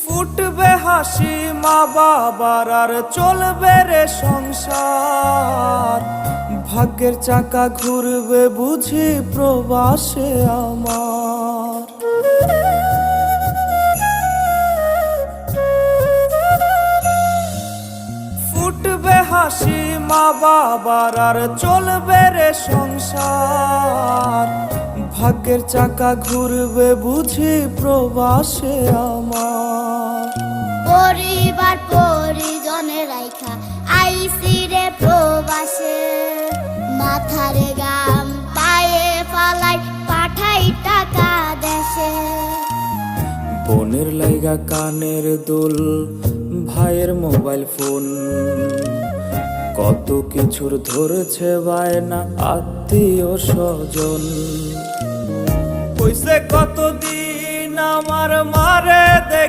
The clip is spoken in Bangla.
ফুটবে হাসি মা বাবার আর চলবে রে সংসার। ভাগ্যের চাকা ঘুরবে বুঝি প্রবাসে আমার। ফুটবে হাসি মা বাবার আর চলবে রে সংসার। ভাগ্যের চাকা ঘুরবে বুঝি প্রবাসে আমার। পরিবার পরিজনের রাইখা আইসি রে প্রবাসে, মাথারে গাম পায়ে ফালাই পাঠাই টাকা দেশে। বোনের লাইগা কানের দুল, ভাইয়ের মোবাইল ফোন, কত কিছুর ধরেছে বায়না আত্মীয় স্বজন। হইছে কতদিন আমার মারে দেখ